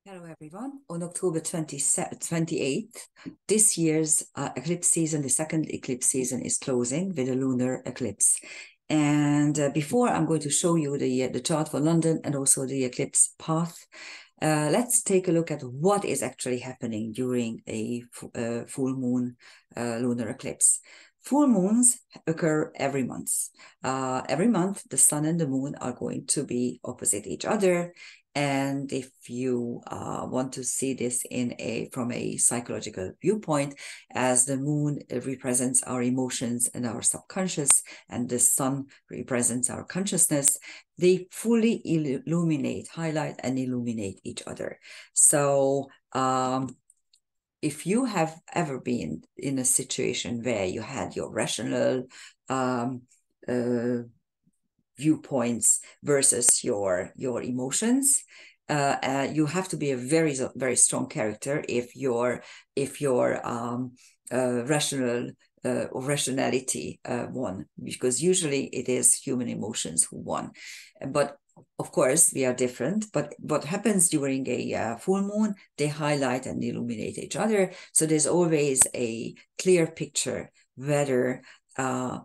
Hello, everyone. On October 28th, this year's eclipse season, the second eclipse season, is closing with a lunar eclipse. And before I'm going to show you the chart for London and also the eclipse path, let's take a look at what is actually happening during a full moon lunar eclipse. Full moons occur every month. Every month, the sun and the moon are going to be opposite each other. And if you want to see this from a psychological viewpoint, as the moon represents our emotions and our subconscious, and the sun represents our consciousness, they fully highlight and illuminate each other. So if you have ever been in a situation where you had your rational viewpoints versus your emotions, you have to be a very, very strong character if your rationality won, because usually it is human emotions who won. But of course, we are different. But what happens during a full moon, they highlight and illuminate each other. So there's always a clear picture whether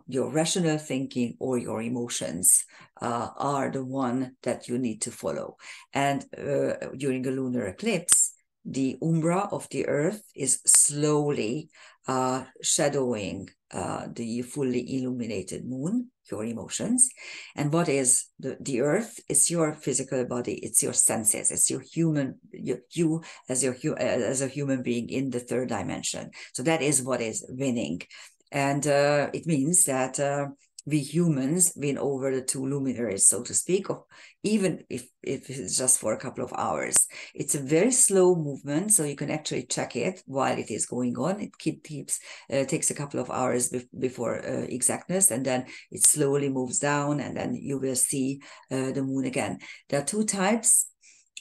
your rational thinking or your emotions are the one that you need to follow. And during a lunar eclipse, the umbra of the earth is slowly shadowing the fully illuminated moon, your emotions. And what is the earth? It's your physical body, it's your senses, it's your you as a human being in the third dimension. So that is what is winning. And it means that we humans win over the two luminaries, so to speak, even if it's just for a couple of hours. It's a very slow movement, so you can actually check it while it is going on. It takes a couple of hours before exactness, and then it slowly moves down, and then you will see the moon again. There are two types.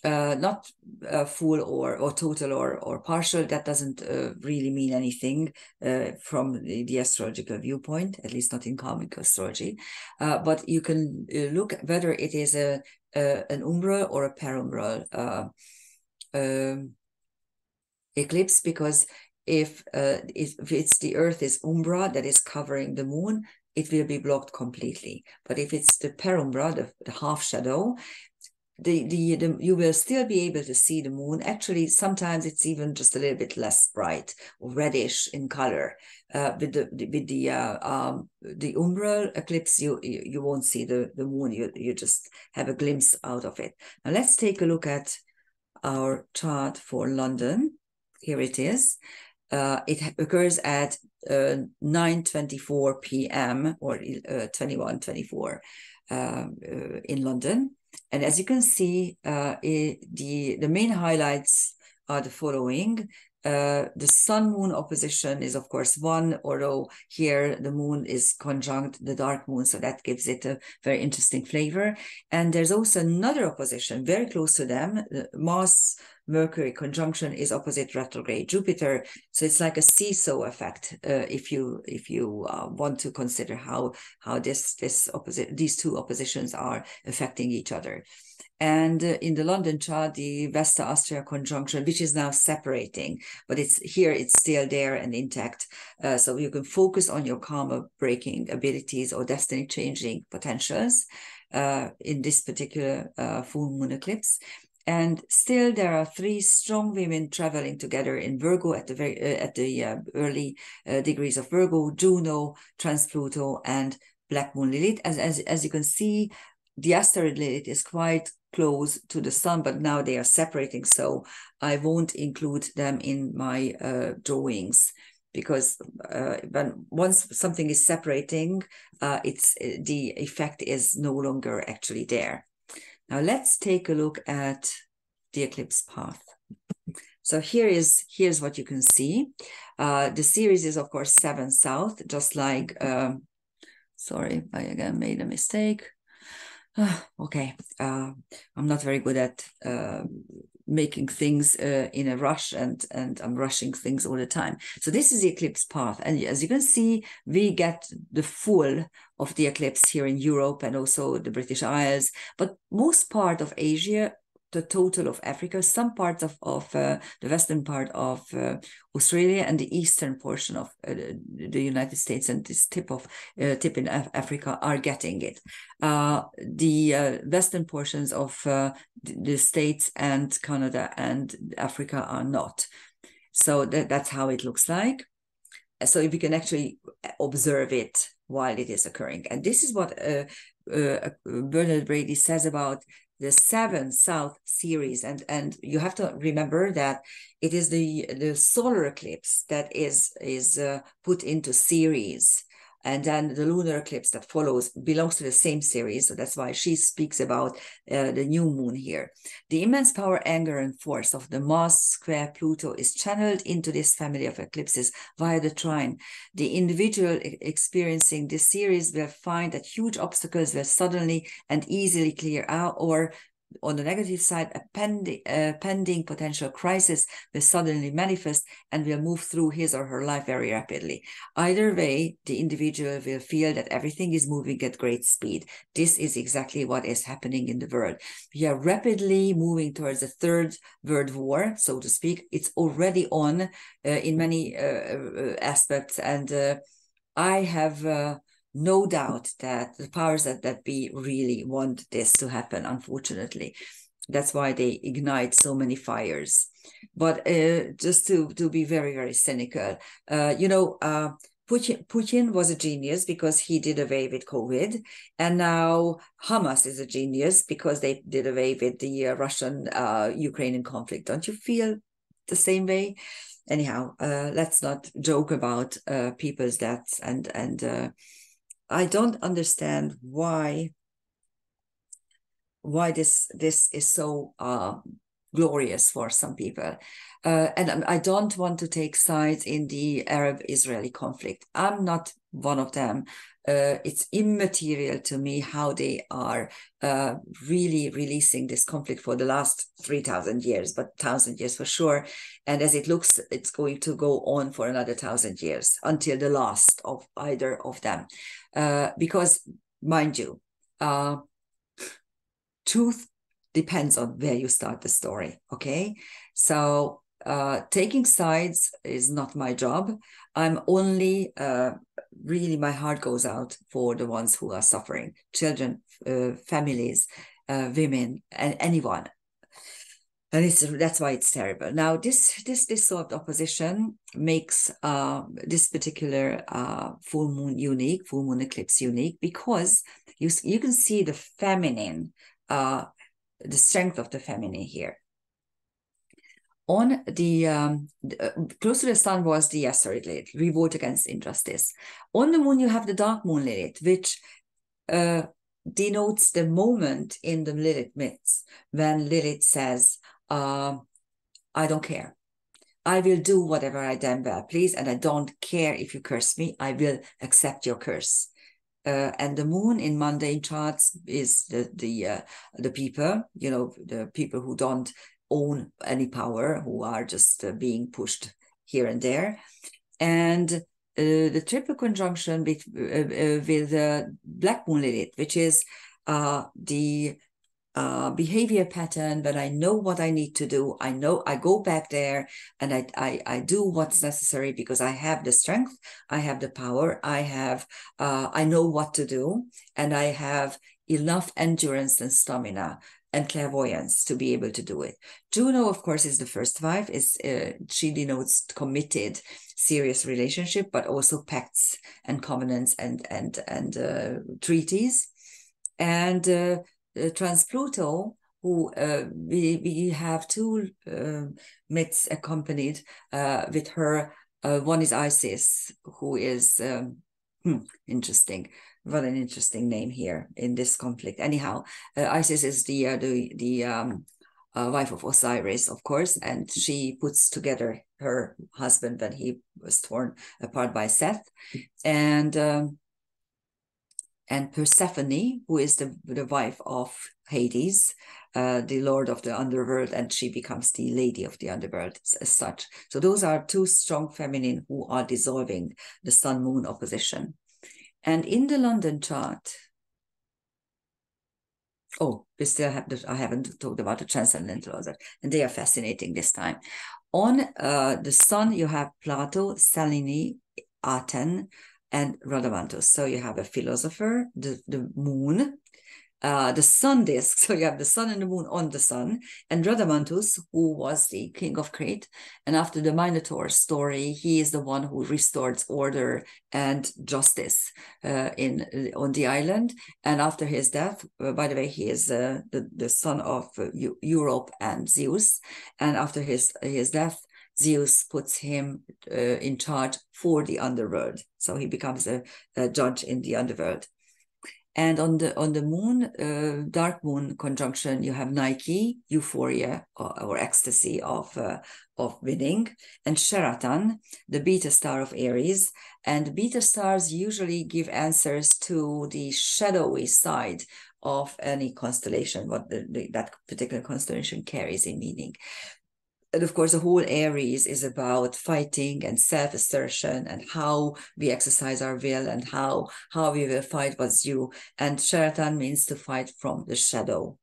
Not full or total or partial. That doesn't really mean anything from the astrological viewpoint, at least not in karmic astrology. But you can look whether it is an umbral or a perumbral eclipse, because if it's the earth is umbra that is covering the moon, it will be blocked completely. But if it's the perumbra, the half shadow, you will still be able to see the moon. Actually, sometimes it's even just a little bit less bright or reddish in color. With the umbral eclipse, you won't see the moon. You just have a glimpse out of it. Now let's take a look at our chart for London. Here it is. It occurs at 9:24 p.m. or 21:24 in London. And as you can see, the main highlights are the following. The sun-moon opposition is, of course, one, although here the moon is conjunct the dark moon, so that gives it a very interesting flavor. And there's also another opposition very close to them. Mars Mercury conjunction is opposite retrograde Jupiter, so it's like a seesaw effect. If you want to consider how these two oppositions are affecting each other. And in the London chart, the Vesta Astraea conjunction, which is now separating, but it's still there and intact. So you can focus on your karma breaking abilities or destiny changing potentials in this particular full moon eclipse. And still, there are three strong women traveling together in Virgo at the early degrees of Virgo: Juno, Trans-Pluto, and Black Moon Lilith. As you can see, the asteroid Lilith is quite close to the sun, but now they are separating, so I won't include them in my drawings, because once something is separating, the effect is no longer actually there. Now let's take a look at the eclipse path. So here's what you can see. The series is, of course, 7 south, just like, sorry, I again made a mistake. Okay, I'm not very good at making things in a rush, and I'm rushing things all the time. So this is the eclipse path, and as you can see, we get the full of the eclipse here in Europe and also the British Isles, but most part of Asia the total of Africa, some parts of the western part of Australia, and the eastern portion of the United States, and this tip in Africa are getting it. The western portions of the States and Canada and Africa are not. So that's how it looks like. So if you can actually observe it while it is occurring. And this is what Bernard Brady says about the 7 South series. And you have to remember that it is the solar eclipse that is put into series. And then the lunar eclipse that follows belongs to the same series. So that's why she speaks about the new moon here. The immense power, anger, and force of the Mars square Pluto is channeled into this family of eclipses via the trine. The individual experiencing this series will find that huge obstacles will suddenly and easily clear out, or on the negative side, a pending potential crisis will suddenly manifest and will move through his or her life very rapidly. Either way, the individual will feel that everything is moving at great speed. This is exactly what is happening in the world. We are rapidly moving towards the third world war, so to speak. It's already on in many aspects, and I have no doubt that the powers that be really want this to happen, unfortunately. That's why they ignite so many fires. But just to be very, very cynical, Putin was a genius because he did away with COVID. And now Hamas is a genius because they did away with the Russian-Ukrainian conflict. Don't you feel the same way? Anyhow, let's not joke about people's deaths and I don't understand why this is so glorious for some people. And I don't want to take sides in the Arab-Israeli conflict. I'm not one of them. It's immaterial to me how they are really releasing this conflict for the last 3,000 years, but 1,000 years for sure. And as it looks, it's going to go on for another 1,000 years until the last of either of them. Because, mind you, truth depends on where you start the story, okay? So taking sides is not my job. I'm only, really, my heart goes out for the ones who are suffering, children, families, women, and anyone. And that's why it's terrible. Now, this sort of opposition makes this particular full moon eclipse unique, because you can see the feminine, the strength of the feminine here. On the close to the sun was the asteroid Lilith, revolt against injustice. On the moon, you have the dark moon Lilith, which denotes the moment in the Lilith myths when Lilith says, I don't care. I will do whatever I damn well please, and I don't care if you curse me. I will accept your curse. And the moon in mundane charts is the people, the people who don't own any power, who are just being pushed here and there. And the triple conjunction with Black Moon Lilith, which is the behavior pattern, but I know what I need to do. I know I go back there and I do what's necessary because I have the strength, I have the power, I know what to do, and I have enough endurance and stamina and clairvoyance to be able to do it. Juno, of course, is the first wife. She denotes committed, serious relationship, but also pacts and covenants and treaties. And Trans Pluto, who we have two myths accompanied with her. One is Isis, who is interesting. What an interesting name here in this conflict. Anyhow, Isis is the wife of Osiris, of course, and she puts together her husband when he was torn apart by Seth, and Persephone, who is the wife of Hades, the lord of the underworld, and she becomes the lady of the underworld as such. So those are two strong feminine who are dissolving the sun-moon opposition. And in the London chart, Oh, we still have I haven't talked about the transcendental objects, and they are fascinating this time. On the sun, you have Plato, Salini, Aten, and Rhadamanthus. So you have a philosopher, the moon, the sun disk. So you have the sun and the moon on the sun, and Rhadamanthus, who was the king of Crete. And after the Minotaur story, he is the one who restored order and justice on the island. And after his death, by the way, he is the son of Europe and Zeus. And after his death, Zeus puts him in charge for the underworld. So he becomes a judge in the underworld. And on the moon, dark moon conjunction, you have Nike, euphoria or ecstasy of winning, and Sheraton, the beta star of Aries. And beta stars usually give answers to the shadowy side of any constellation, what that particular constellation carries in meaning. And of course, the whole Aries is about fighting and self-assertion and how we exercise our will and how we will fight what's due. And Sheraton means to fight from the shadow.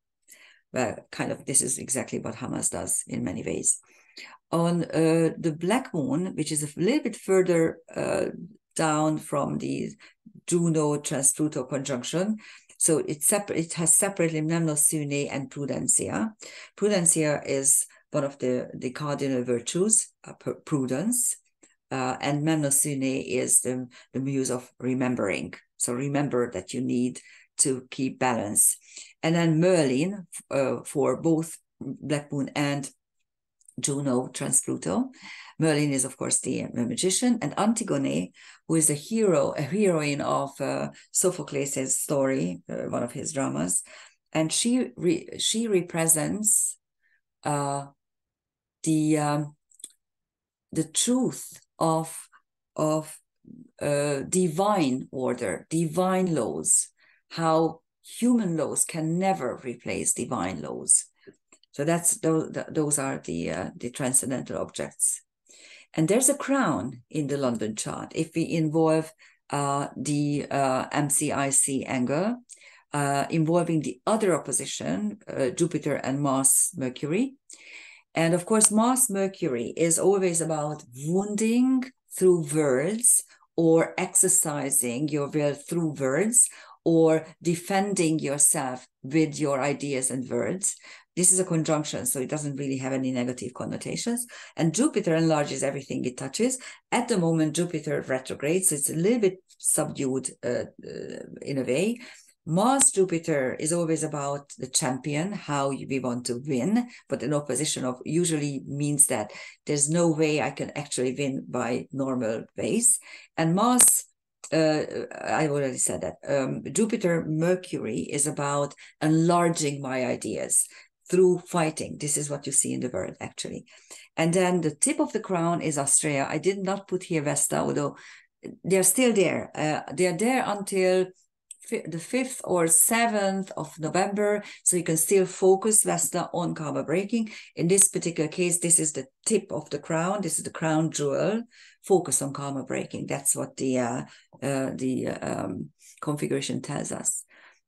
Well, kind of, this is exactly what Hamas does in many ways. On the black moon, which is a little bit further down from the Juno-Trans-Pluto conjunction, so it has separately Memnosune and Prudencia. Prudencia is one of the cardinal virtues, prudence, and Memnosune is the muse of remembering. So remember that you need to keep balance. And then Merlin, for both Black Moon and Juno Trans-Pluto. Merlin is, of course, the magician, and Antigone, who is a heroine of Sophocles' story, one of his dramas, and she represents the truth of divine order, divine laws, how human laws can never replace divine laws. So those are the transcendental objects. And there's a crown in the London chart. If we involve the MCIC angle, involving the other opposition, Jupiter and Mars Mercury. And of course, Mars Mercury is always about wounding through words, or exercising your will through words, or defending yourself with your ideas and words. This is a conjunction, so it doesn't really have any negative connotations. And Jupiter enlarges everything it touches. At the moment, Jupiter retrogrades, so it's a little bit subdued in a way. Mars Jupiter is always about the champion, how we want to win, but an opposition of usually means that there's no way I can actually win by normal ways. And Mars, I already said that. Jupiter Mercury is about enlarging my ideas through fighting. This is what you see in the world, actually. And then the tip of the crown is Astraea. I did not put here Vesta, although they're still there. They're there until the 5th or 7th of November, so you can still focus Vesta on karma breaking. In this particular case, this is the tip of the crown. This is the crown jewel. Focus on karma breaking. That's what the configuration tells us.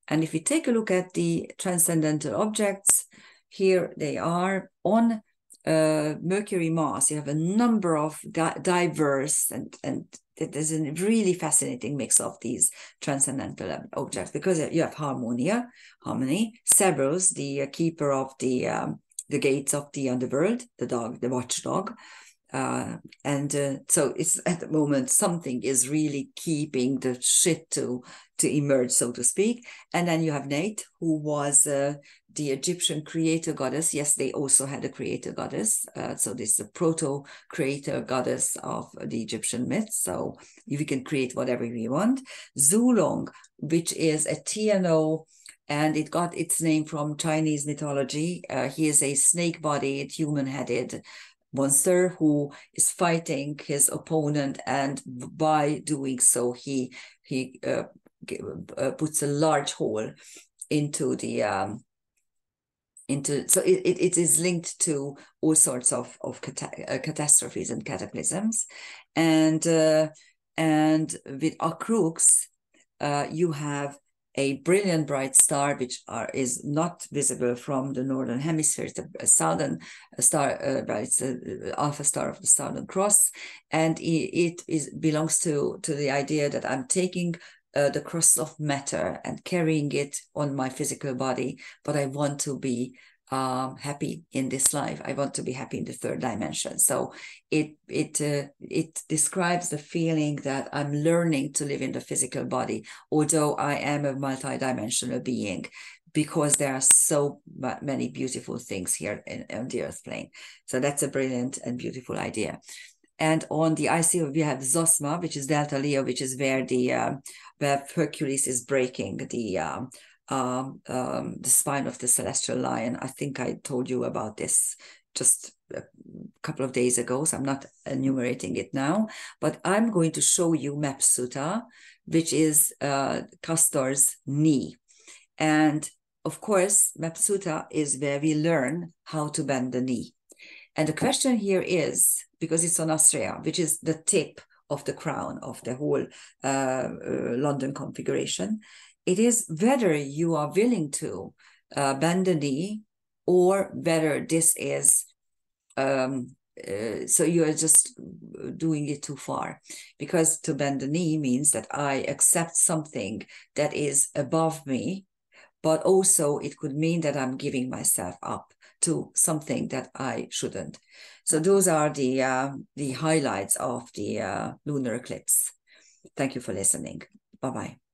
And if we take a look at the transcendental objects, here they are on Mercury-Mars. You have a number of diverse and there's a really fascinating mix of these transcendental objects, because you have harmony, Cerberus, the keeper of the gates of the underworld, the dog, the watchdog. So it's at the moment something is really keeping the shit to emerge, so to speak. And then you have Nate, who was the Egyptian creator goddess. Yes, they also had a creator goddess. So this is a proto-creator goddess of the Egyptian myth. So we can create whatever we want. Zulong, which is a TNO, and it got its name from Chinese mythology. He is a snake-bodied, human-headed monster who is fighting his opponent, and by doing so, he puts a large hole into the so it is linked to all sorts of catastrophes and cataclysms, and with Akrux, you have a brilliant bright star, which is not visible from the northern hemisphere. It's a southern star, it's the alpha star of the Southern Cross, and it belongs to the idea that I'm taking the cross of matter and carrying it on my physical body, but I want to be happy in this life. I want to be happy in the third dimension. So it describes the feeling that I'm learning to live in the physical body, although I am a multidimensional being, because there are so many beautiful things here on the earth plane. So that's a brilliant and beautiful idea. And on the IC, we have Zosma, which is Delta Leo, which is where where Hercules is breaking the spine of the celestial lion. I think I told you about this just a couple of days ago, so I'm not enumerating it now, but I'm going to show you Mapsuta, which is Castor's knee. And of course, Mapsuta is where we learn how to bend the knee. And the question here is, because it's on Astraea, which is the tip of the crown of the whole London configuration, it is whether you are willing to bend the knee, or whether this is, so you are just doing it too far. Because to bend the knee means that I accept something that is above me, but also it could mean that I'm giving myself up to something that I shouldn't. So those are the highlights of the lunar eclipse. Thank you for listening. Bye-bye.